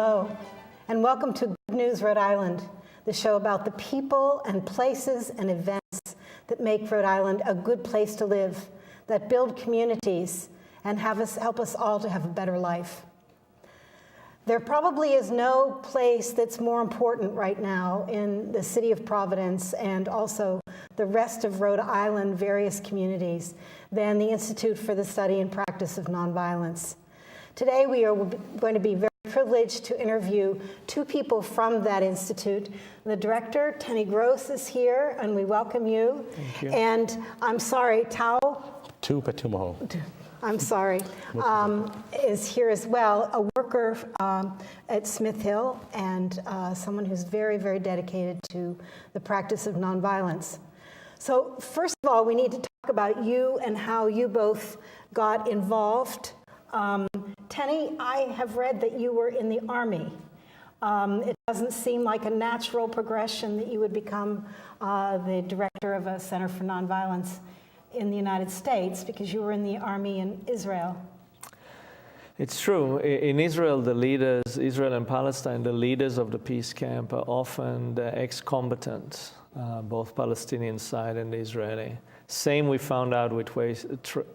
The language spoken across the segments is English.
Hello, and welcome to Good News Rhode Island, the show about the people and places and events that make Rhode Island a good place to live, that build communities, and help us all to have a better life. There probably is no place that's more important right now in the city of Providence and also the rest of Rhode Island, various communities, than the Institute for the Study and Practice of Nonviolence. Today we are going to be very privileged to interview two people from that institute. The director, Tenny Gross, is here, and we welcome you. Thank you. And I'm sorry, I'm sorry, is here as well, a worker at Smith Hill and someone who's very, very dedicated to the practice of nonviolence. So first of all, we need to talk about you and how you both got involved. Tenny, I have read that you were in the Army. It doesn't seem like a natural progression that you would become the director of a Center for Nonviolence in the United States, because you were in the Army in Israel. It's true. In Israel, Israel and Palestine, the leaders of the peace camp are often the ex-combatants, both Palestinian side and Israeli. Same we found out with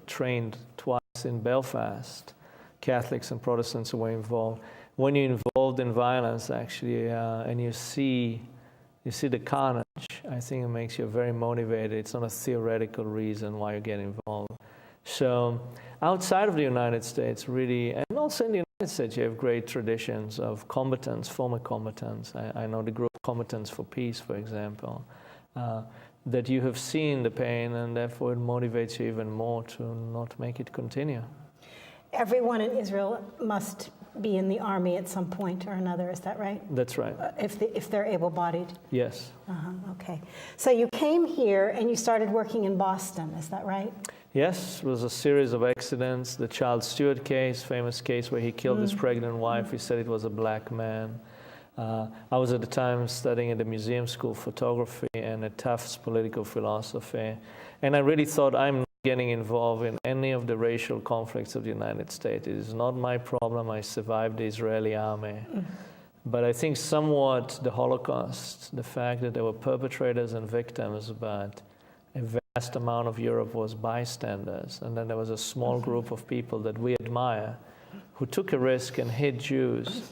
trained twice in Belfast, Catholics and Protestants who were involved. When you're involved in violence, actually, and you see the carnage, I think it makes you very motivated. It's not a theoretical reason why you get involved. So outside of the United States, really, and also in the United States, you have great traditions of combatants, former combatants. I know the group Combatants for Peace, for example, that you have seen the pain, and therefore it motivates you even more to not make it continue. Everyone in Israel must be in the Army at some point or another, is that right? That's right. If they're able-bodied? Yes. Okay. So you came here and you started working in Boston, is that right? Yes, it was a series of accidents. The child Stuart Case, famous case where he killed his pregnant wife. He said it was a black man. I was at the time studying at the museum school photography and at Tufts political philosophy. And I really thought, I'm not getting involved in any of the racial conflicts of the United States. It is not my problem. I survived the Israeli army. But I think somewhat the Holocaust, the fact that there were perpetrators and victims, but a vast amount of Europe was bystanders. And then there was a small group of people that we admire who took a risk and hit Jews.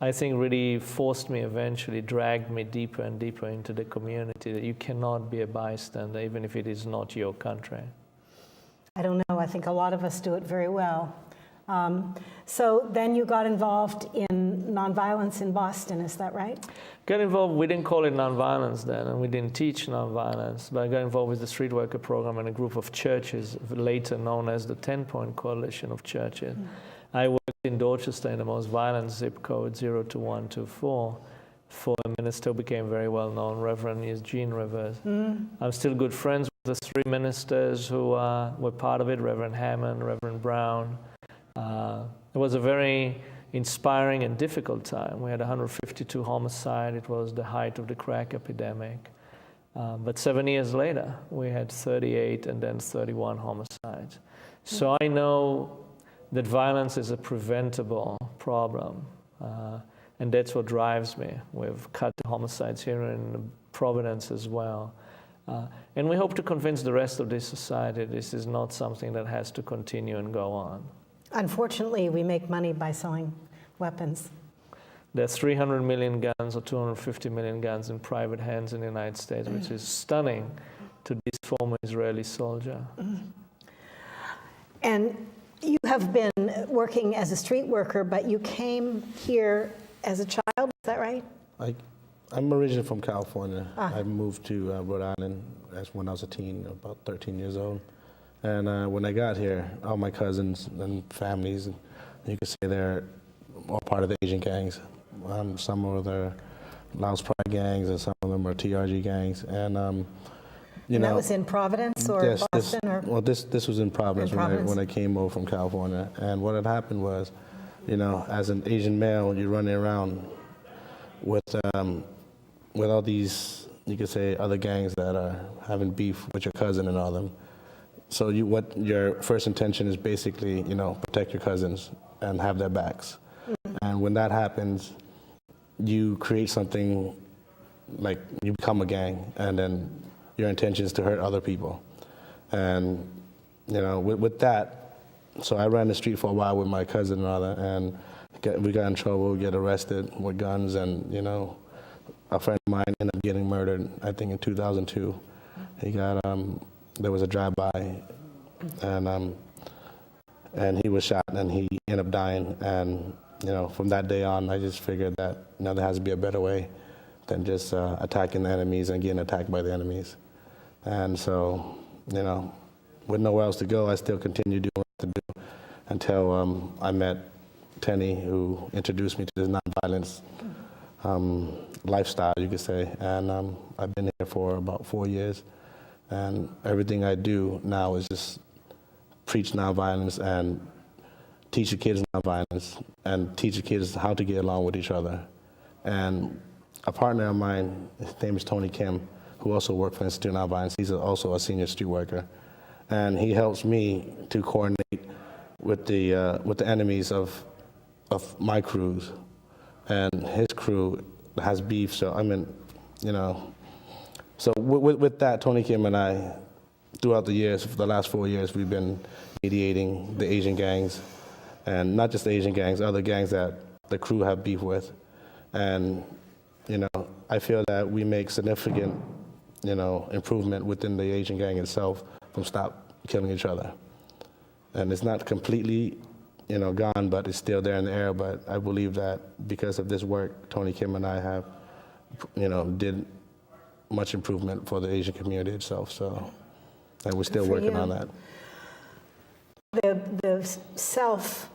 I think really forced me, eventually dragged me deeper and deeper into the community, that you cannot be a bystander even if it is not your country. I don't know, I think a lot of us do it very well. So then you got involved in nonviolence in Boston, is that right? Got involved, we didn't call it nonviolence then, and we didn't teach nonviolence, but I got involved with the street worker program and a group of churches, later known as the 10-Point Coalition of Churches. I worked in Dorchester in the most violent zip code, 02124, for a minister who became very well known, Reverend Eugene Rivers. I'm still good friends with the three ministers who were part of it, Reverend Hammond, Reverend Brown. It was a very inspiring and difficult time. We had 152 homicides. It was the height of the crack epidemic. But 7 years later, we had 38 and then 31 homicides. So I know that violence is a preventable problem, and that's what drives me. We've cut the homicides here in Providence as well. And we hope to convince the rest of this society this is not something that has to continue and go on. Unfortunately, we make money by selling weapons. There's 300 million guns or 250 million guns in private hands in the United States, which is stunning to this former Israeli soldier. And you have been working as a street worker, but you came here as a child, is that right? I'm originally from California. I moved to Rhode Island when I was a teen, about 13 years old. And when I got here, all my cousins and families, you could say they're all part of the Asian gangs. Some of them are Laos Pride gangs, and some of them are TRG gangs. And you know, that was in Providence or yes, Boston? This was in Providence, when I came over from California. And what had happened was, you know, as an Asian male, you're running around with all these, you could say, other gangs that are having beef with your cousin and all them. So what your first intention is basically, you know, protect your cousins and have their backs. And when that happens, you create something like you become a gang, and then your intention is to hurt other people. And, you know, with that, so I ran the street for a while with my cousin and all that, and we got in trouble, get arrested with guns, and, you know, a friend of mine ended up getting murdered, I think in 2002. He got, there was a drive-by, and he was shot, and he ended up dying. And, you know, from that day on, I just figured that, you know, there has to be a better way than just attacking the enemies and getting attacked by the enemies. And so, you know, with nowhere else to go, I still continued doing what I had to do until I met Tenny, who introduced me to this nonviolence lifestyle, you could say. And I've been here for about 4 years. And everything I do now is just preach nonviolence and teach the kids nonviolence and teach the kids how to get along with each other. And a partner of mine, his name is Tony Kim, who also works for Institute of Nonviolence. He's also a senior street worker. And he helps me to coordinate with the enemies of my crews. And his crew has beef, so I mean, you know. So with that, Tony Kim and I, throughout the years, for the last 4 years, we've been mediating the Asian gangs, and not just the Asian gangs, other gangs that the crew have beef with. And, you know, I feel that we make significant, you know, improvement within the Asian gang itself from stop killing each other. And it's not completely, you know, gone, but it's still there in the air. But I believe that because of this work, Tony Kim and I have, you know, did much improvement for the Asian community itself. So, and we're still working on that. The self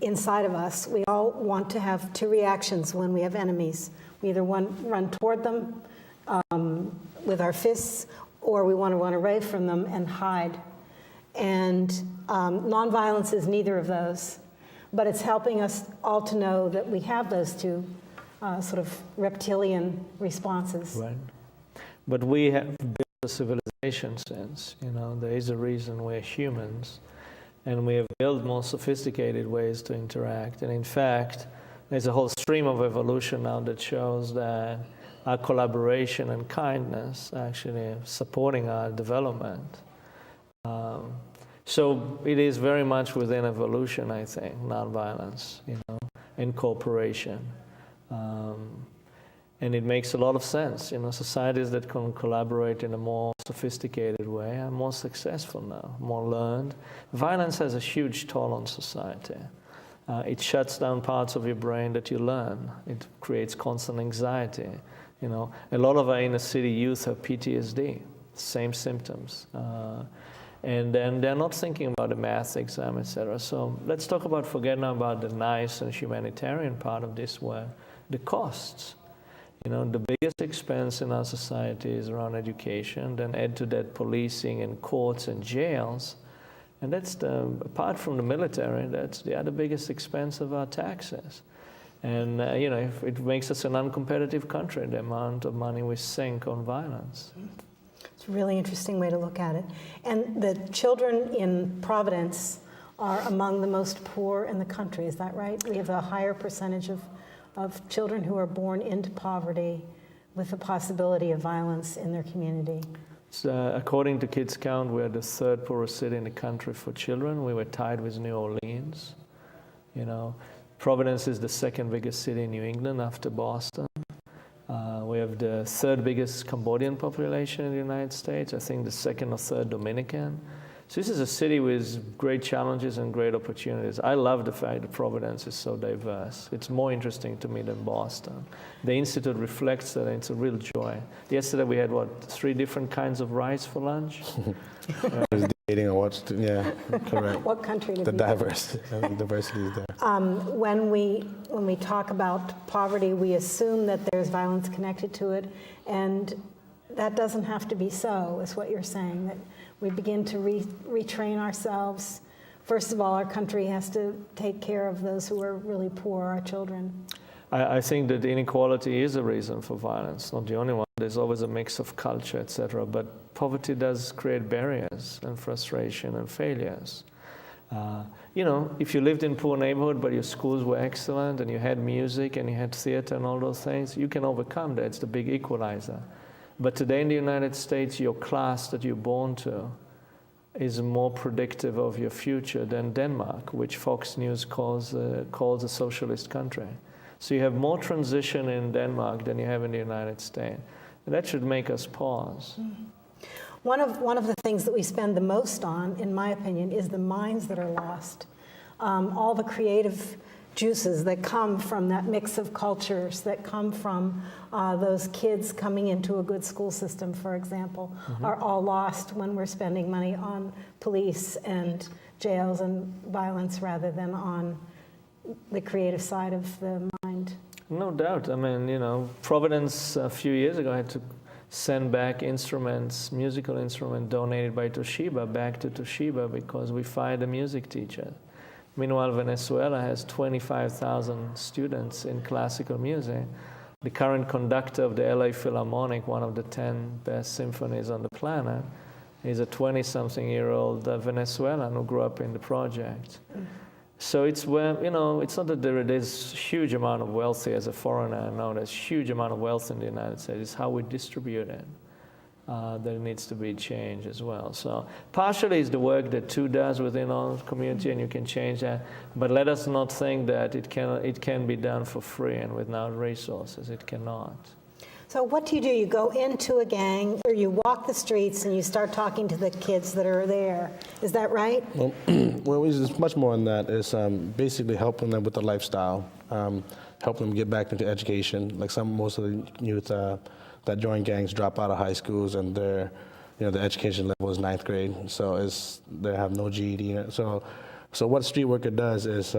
inside of us, we all want to have two reactions when we have enemies. We either run toward them with our fists, or we want to run away from them and hide. And nonviolence is neither of those, but it's helping us all to know that we have those two sort of reptilian responses. Right. But we have built a civilization since, you know, there is a reason we're humans, and we have built more sophisticated ways to interact. And in fact, there's a whole stream of evolution now that shows that our collaboration and kindness actually supporting our development. So it is very much within evolution, I think, nonviolence, you know, and cooperation. And it makes a lot of sense. You know, societies that can collaborate in a more sophisticated way are more successful now, more learned. Violence has a huge toll on society. It shuts down parts of your brain that you learn. It creates constant anxiety. You know, a lot of our inner city youth have PTSD, same symptoms. And then they're not thinking about a math exam, etc. So let's talk about forgetting about the nice and humanitarian part of this work, the costs. You know, the biggest expense in our society is around education, then add to that policing and courts and jails. And that's apart from the military, that's the other biggest expense of our taxes. And, you know, it makes us an uncompetitive country, the amount of money we sink on violence. It's a really interesting way to look at it. And the children in Providence are among the most poor in the country, is that right? We have a higher percentage of children who are born into poverty with the possibility of violence in their community. So, according to Kids Count, we're the third poorest city in the country for children. We were tied with New Orleans. You know, Providence is the second biggest city in New England after Boston. We have the third biggest Cambodian population in the United States. I think the second or third Dominican. So this is a city with great challenges and great opportunities. I love the fact that Providence is so diverse. It's more interesting to me than Boston. The Institute reflects that, and it's a real joy. Yesterday we had, 3 different kinds of rice for lunch? I was debating on what, yeah, correct. What country did the diversity is there. When we talk about poverty, we assume that there's violence connected to it, and that doesn't have to be so, is what you're saying, that we begin to retrain ourselves. First of all, our country has to take care of those who are really poor, our children. I think that inequality is a reason for violence, not the only one. There's always a mix of culture, etc. But poverty does create barriers and frustration and failures. If you lived in poor neighborhood but your schools were excellent and you had music and you had theater and all those things, you can overcome that. It's the big equalizer. But today in the United States, your class that you're born to is more predictive of your future than Denmark, which Fox News calls a socialist country. So you have more transition in Denmark than you have in the United States. And that should make us pause. One of the things that we spend the most on, in my opinion, is the minds that are lost. All the creative juices that come from that mix of cultures, that come from those kids coming into a good school system, for example, are all lost when we're spending money on police and jails and violence rather than on the creative side of the mind. No doubt. I mean, Providence a few years ago had to send back musical instruments donated by Toshiba back to Toshiba because we fired a music teacher. Meanwhile, Venezuela has 25,000 students in classical music. The current conductor of the LA Philharmonic, one of the 10 best symphonies on the planet, is a 20-something-year-old Venezuelan who grew up in the project. So it's where, it's not that there's huge amount of wealth here as a foreigner. No, there's huge amount of wealth in the United States. It's how we distribute it that needs to be changed as well. So partially is the work that TOO does within our community, and you can change that. But let us not think that it can be done for free and without resources. It cannot. So what do? You go into a gang, or you walk the streets and you start talking to the kids that are there. Is that right? Well, it's much more than that. It's basically helping them with the lifestyle, helping them get back into education. Like most of the youth that join gangs drop out of high schools, and their education level is 9th grade. So they have no GED. So what Street Worker does is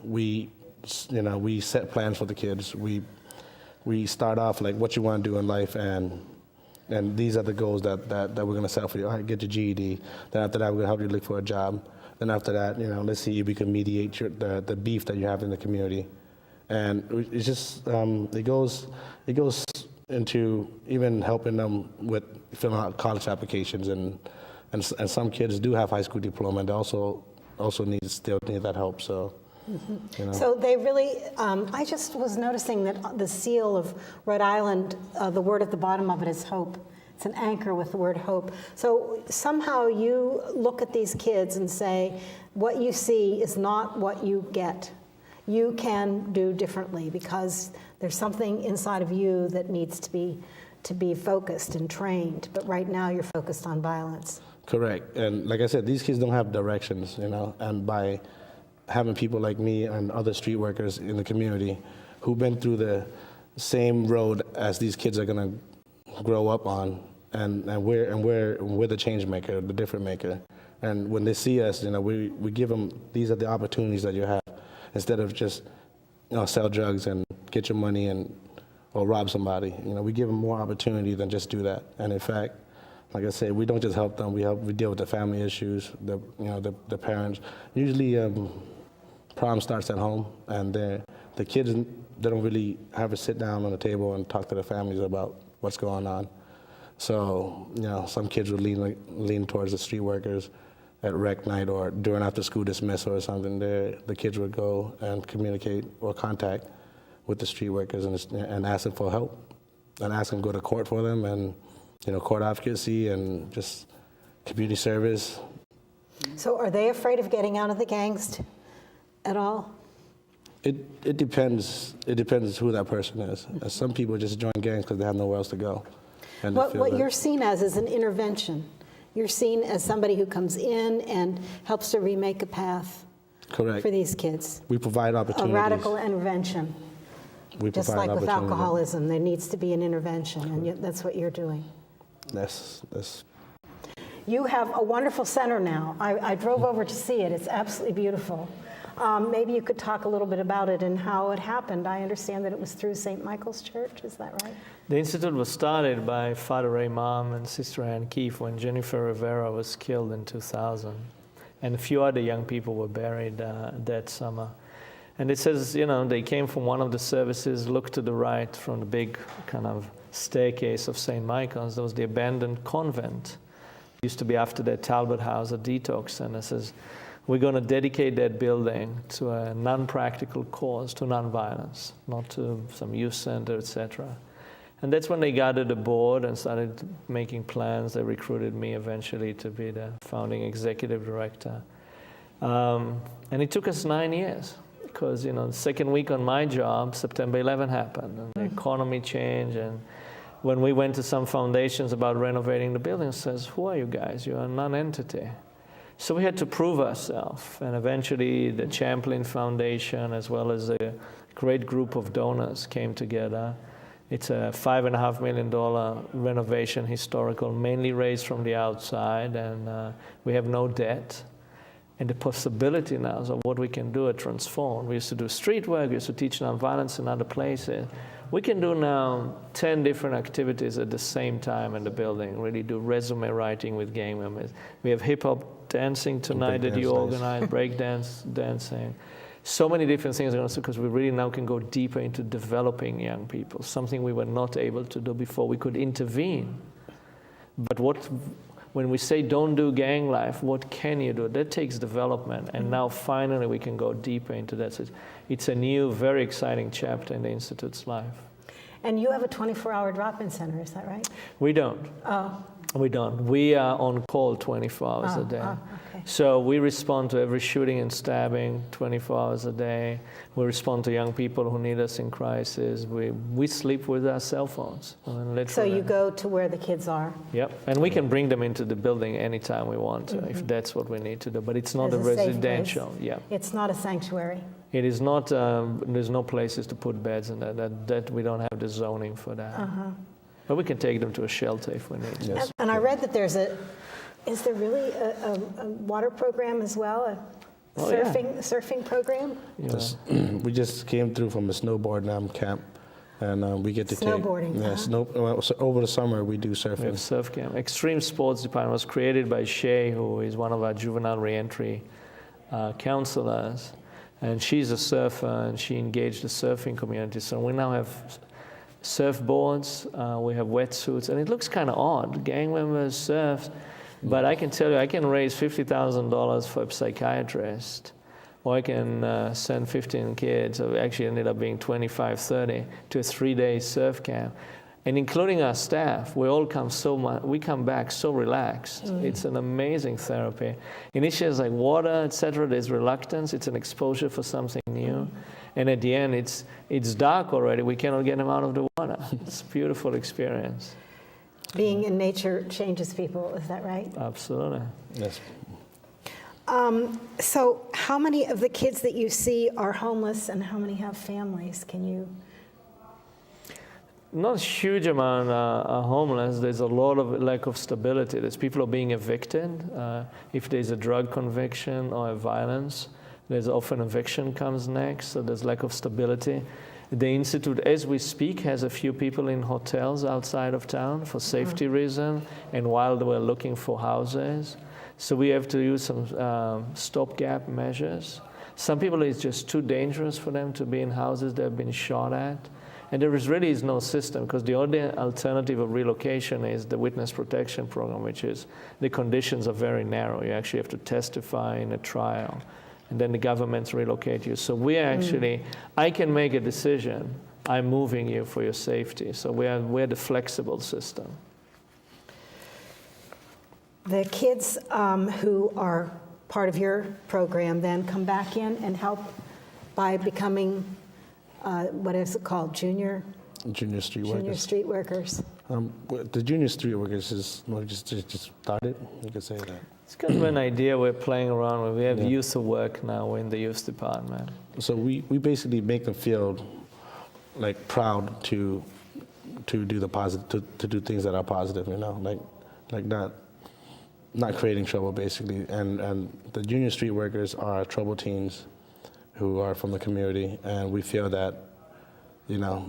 we set plans for the kids. We start off like what you want to do in life, and these are the goals that we're going to set for you. All right, get your GED. Then after that, we're going to help you look for a job. Then after that, let's see if we can mediate the beef that you have in the community. And it's just it goes into even helping them with filling out college applications, and some kids do have high school diploma, and they also still need that help. So. So they really, I just was noticing that the seal of Rhode Island, the word at the bottom of it is hope. It's an anchor with the word hope. So somehow you look at these kids and say, what you see is not what you get. You can do differently because there's something inside of you that needs to be focused and trained. But right now you're focused on violence. Correct. And like I said, these kids don't have directions, and by having people like me and other street workers in the community who've been through the same road as these kids are going to grow up on, and we're the change maker, the difference maker. And when they see us, we give them, these are the opportunities that you have, instead of just sell drugs and get your money or rob somebody. We give them more opportunity than just do that. And in fact, like I said, we don't just help them. We deal with the family issues, the parents. Usually, problem starts at home, and the kids, they don't really have a sit down on the table and talk to their families about what's going on. So, some kids would lean towards the street workers at rec night or during after school dismissal or something. The kids would go and communicate or contact with the street workers and ask them for help, and ask them to go to court for them, and court advocacy and just community service. So are they afraid of getting out of the gangs at all? It depends. It depends who that person is. Some people just join gangs because they have nowhere else to go. And what you're seen as is an intervention. You're seen as somebody who comes in and helps to remake a path. Correct. For these kids. We provide opportunities. A radical intervention. Just like with alcoholism, there needs to be an intervention, and that's what you're doing. That's. You have a wonderful center now. I drove over to see it. It's absolutely beautiful. Maybe you could talk a little bit about it and how it happened. I understand that it was through St. Michael's Church. Is that right? The Institute was started by Father Ray Mom and Sister Ann Keefe when Jennifer Rivera was killed in 2000. And a few other young people were buried that summer. And it says, they came from one of the services, looked to the right from the big kind of staircase of St. Michael's. There was the abandoned convent. It used to be after the Talbot House, a detox center. It says, we're going to dedicate that building to a non-practical cause, to nonviolence, not to some youth center, etc. And that's when they gathered the board and started making plans. They recruited me eventually to be the founding executive director. And it took us 9 years because, the second week on my job, September 11 happened, and the economy changed. And when we went to some foundations about renovating the building, it says, who are you guys? You're a non-entity. So we had to prove ourselves. And eventually the Champlain Foundation, as well as a great group of donors, came together. It's a $5.5 million renovation, historical, mainly raised from the outside, and we have no debt. And the possibility now of what we can do at Transform. We used to do street work, we used to teach nonviolence in other places. We can do now 10 different activities at the same time in the building, really do resume writing with gang members. We have hip-hop dancing tonight that you organize, break dancing. So many different things because we really now can go deeper into developing young people, something we were not able to do before. We could intervene. But when we say don't do gang life, what can you do? That takes development. And now finally we can go deeper into that. So it's a new, very exciting chapter in the Institute's life. And you have a 24-hour drop-in center, is that right? We don't. Oh. We don't. We are on call 24 hours a day. Okay. So we respond to every shooting and stabbing 24 hours a day. We respond to young people who need us in crisis. We sleep with our cell phones. So you go to where the kids are? Yep. And we can bring them into the building anytime we want to, if that's what we need to do. But it's not a residential. Yeah. It's not a sanctuary. It is not. There's no places to put beds in that we don't have the zoning for that. But we can take them to a shelter if we need to. Yes. And I read that is there really a water program as well, surfing program? Yeah. We just came through from a snowboard camp, and we get to snowboarding. So over the summer we do surfing. We have surf camp. Extreme Sports Department was created by Shay, who is one of our juvenile reentry counselors, and she's a surfer, and she engaged the surfing community. So we now have surfboards, we have wetsuits, and it looks kind of odd. Gang members surf, but I can tell you, I can raise $50,000 for a psychiatrist, or I can send 15 kids, or actually ended up being 25, 30, to a 3-day surf camp. And including our staff, we come back so relaxed. It's an amazing therapy. Initially it's like water, etc. There's reluctance, it's an exposure for something new. And at the end, it's dark already. We cannot get them out of the water. It's a beautiful experience. Being in nature changes people, is that right? Absolutely. Yes. So how many of the kids that you see are homeless and how many have families? Can you? Not a huge amount are homeless. There's a lot of lack of stability. There's people are being evicted. If there's a drug conviction or a violence, there's often eviction comes next, so there's lack of stability. The Institute, as we speak, has a few people in hotels outside of town for safety reasons, and while we're looking for houses. So we have to use some stopgap measures. Some people, it's just too dangerous for them to be in houses that have been shot at. And there really is no system, because the only alternative of relocation is the witness protection program, which is the conditions are very narrow. You actually have to testify in a trial, and then the governments relocate you. So we actually, I can make a decision, I'm moving you for your safety. So we're the flexible system. The kids who are part of your program then come back in and help by becoming, what is it called, junior street workers. The junior street workers is just started, you could say that. It's kind of an idea we're playing around with. We have youth to work now in the youth department. So we basically make them feel like proud to do the positive, to do things that are positive, like not creating trouble basically. And the junior street workers are trouble teens who are from the community, and we feel that,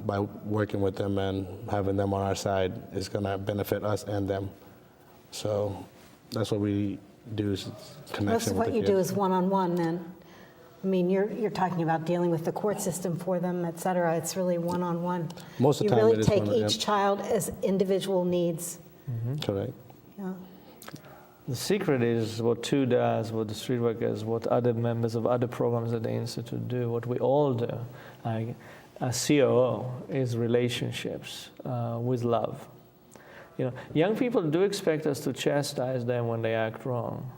by working with them and having them on our side is going to benefit us and them. So that's what we do, is connection with the kids. Most of what you do is one-on-one then. I mean, you're talking about dealing with the court system for them, et cetera. It's really one-on-one. Most of the time you it really is take each child as individual needs. Correct. Yeah. The secret is what TWO does, what the street workers, what other members of other programs at the Institute do, what we all do. A COO is relationships with love. Young people do expect us to chastise them when they act wrong.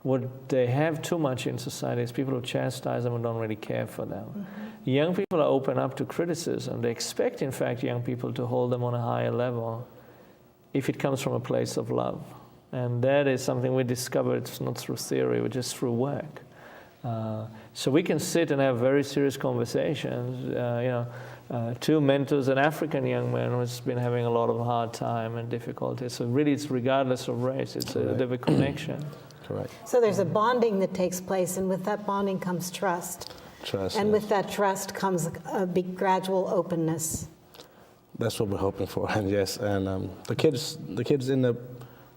What they have too much in society is people who chastise them and don't really care for them. Mm-hmm. Young people are open up to criticism. They expect, in fact, young people to hold them on a higher level if it comes from a place of love. And that is something we discovered. It's not through theory, but just through work. So we can sit and have very serious conversations. Two mentors, an African young man who's been having a lot of hard time and difficulty. So really, it's regardless of race. It's there's a connection. Correct. So there's a bonding that takes place, and with that bonding comes trust. Trust. And yes. with that trust comes a big gradual openness. That's what we're hoping for, and yes, and the kids end up,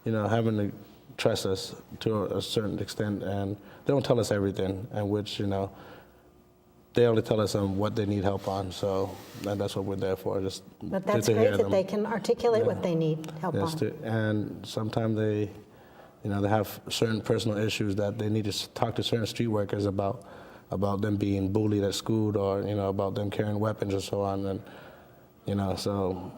having to trust us to a certain extent, and they don't tell us everything, and which they only tell us what they need help on. So, and that's what we're there for. Just but that's to great that they can articulate what they need help on. And sometimes they, they have certain personal issues that they need to talk to certain street workers about them being bullied at school, or about them carrying weapons or so on, and. So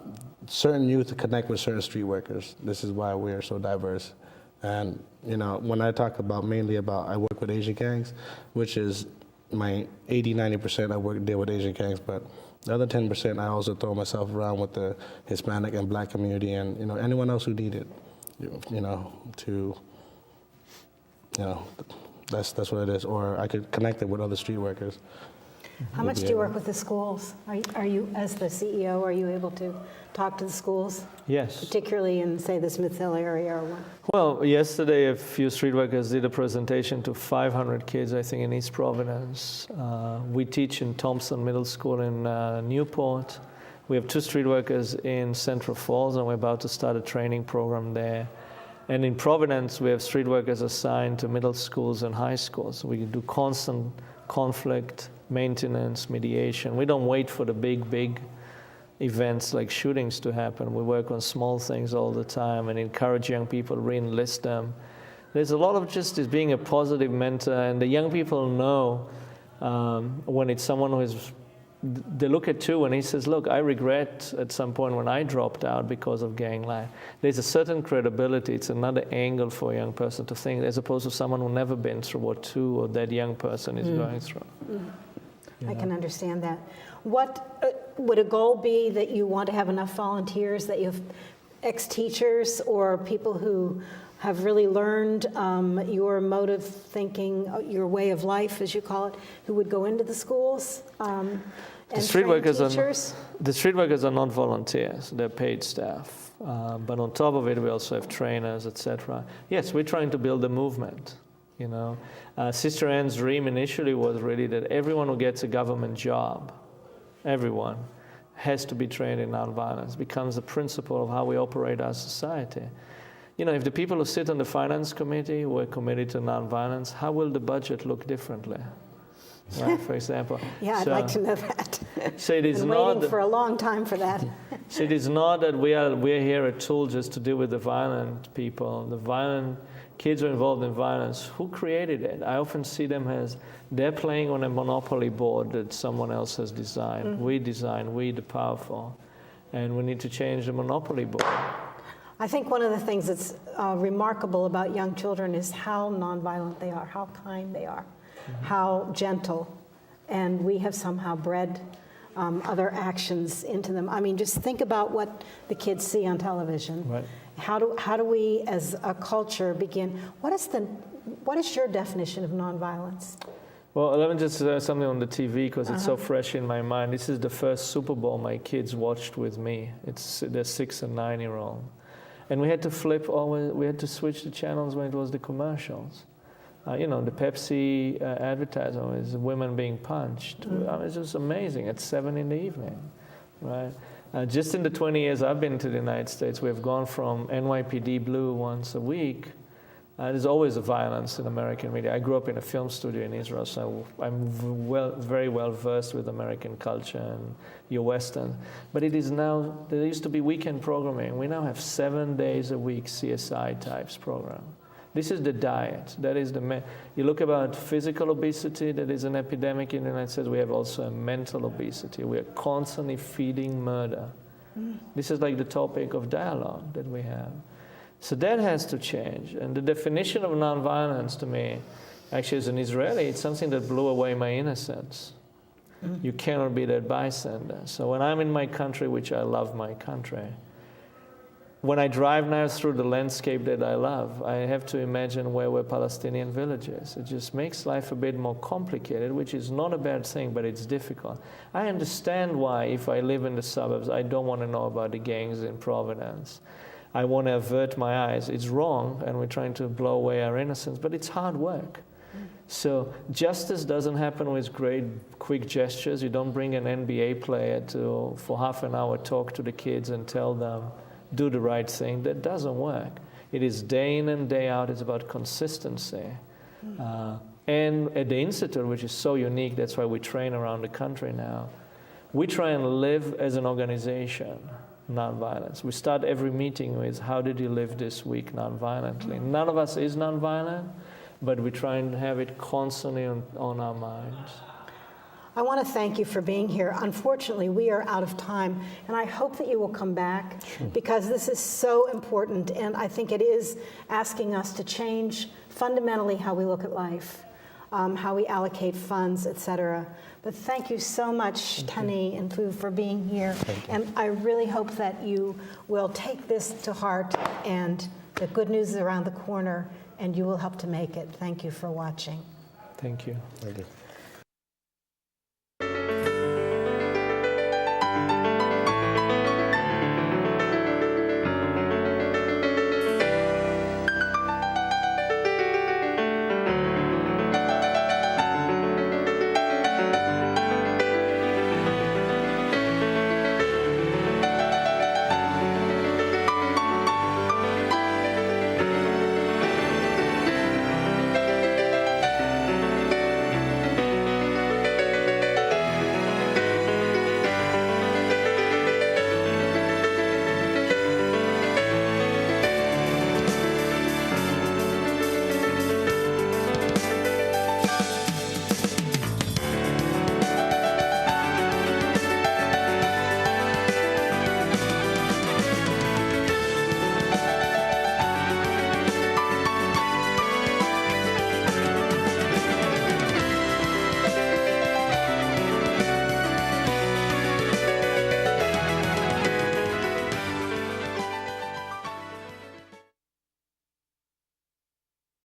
certain youth connect with certain street workers. This is why we're so diverse. And, when I talk mainly about I work with Asian gangs, which is my 80-90% I deal with Asian gangs, but the other 10% I also throw myself around with the Hispanic and Black community, and, anyone else who need it, that's what it is. Or I could connect it with other street workers. How much do you work with the schools? Are you, as the CEO, are you able to talk to the schools? Yes. Particularly in, say, the Smith Hill area or what? Well, yesterday a few street workers did a presentation to 500 kids, I think, in East Providence. We teach in Thompson Middle School in Newport. We have 2 street workers in Central Falls, and we're about to start a training program there. And in Providence, we have street workers assigned to middle schools and high schools. We do constant conflict, maintenance, mediation. We don't wait for the big events like shootings to happen. We work on small things all the time and encourage young people, re-enlist them. There's a lot of just as being a positive mentor, and the young people know when it's someone who is, they look at TWO and he says, look, I regret at some point when I dropped out because of gang life. There's a certain credibility. It's another angle for a young person to think, as opposed to someone who's never been through what TWO or that young person is going through. I can understand that. What would a goal be that you want to have enough volunteers, that you have ex-teachers or people who have really learned your mode of thinking, your way of life, as you call it, who would go into the schools and train teachers? The street workers are not volunteers; they're paid staff. But on top of it, we also have trainers, etc. Yes, we're trying to build a movement. Sister Anne's dream initially was really that everyone who gets a government job, everyone, has to be trained in nonviolence. Becomes the principle of how we operate our society. If the people who sit on the finance committee were committed to nonviolence, how will the budget look differently? Right, for example. Yeah, I'd like to know that. So it is been not waiting for a long time for that. So it is not that we're here a tool just to deal with the violent people. The violent kids who are involved in violence. Who created it? I often see them as they're playing on a monopoly board that someone else has designed. We the powerful, and we need to change the monopoly board. I think one of the things that's remarkable about young children is how nonviolent they are, how kind they are, how gentle, and we have somehow bred other actions into them. I mean, just think about what the kids see on television. Right. How do we, as a culture, begin? What is your definition of nonviolence? Well, let me just say something on the TV because it's so fresh in my mind. This is the first Super Bowl my kids watched with me. They're 6 and 9-year-old. And we had to we had to switch the channels when it was the commercials. The Pepsi advertisement is women being punched. It's just amazing. It's 7 p.m, right? Just in the 20 years I've been to the United States, we have gone from NYPD Blue once a week. There's always a violence in American media. I grew up in a film studio in Israel, so I'm very well versed with American culture and your Western. But it is now, there used to be weekend programming. We now have 7 days a week CSI types program. This is the diet. That is you look about physical obesity, that is an epidemic in the United States. We have also a mental obesity. We are constantly feeding murder. This is like the topic of dialogue that we have. So that has to change. And the definition of nonviolence to me, actually as an Israeli, it's something that blew away my innocence. You cannot be that bystander. So when I'm in my country, which I love my country, when I drive now through the landscape that I love, I have to imagine where were Palestinian villages. It just makes life a bit more complicated, which is not a bad thing, but it's difficult. I understand why, if I live in the suburbs, I don't want to know about the gangs in Providence. I want to avert my eyes. It's wrong, and we're trying to blow away our innocence, but it's hard work. So justice doesn't happen with great quick gestures. You don't bring an NBA player to, for half an hour, talk to the kids and tell them, do the right thing. That doesn't work. It is day in and day out. It's about consistency. And at the Institute, which is so unique, that's why we train around the country now, we try and live as an organization, nonviolence. We start every meeting with, how did you live this week nonviolently? None of us is nonviolent, but we try and have it constantly on our minds. I want to thank you for being here. Unfortunately, we are out of time, and I hope that you will come back because this is so important, and I think it is asking us to change fundamentally how we look at life, how we allocate funds, etc. But thank you so much, Tenny and Fu, for being here. And I really hope that you will take this to heart, and the good news is around the corner, and you will help to make it. Thank you for watching. Thank you. Thank you.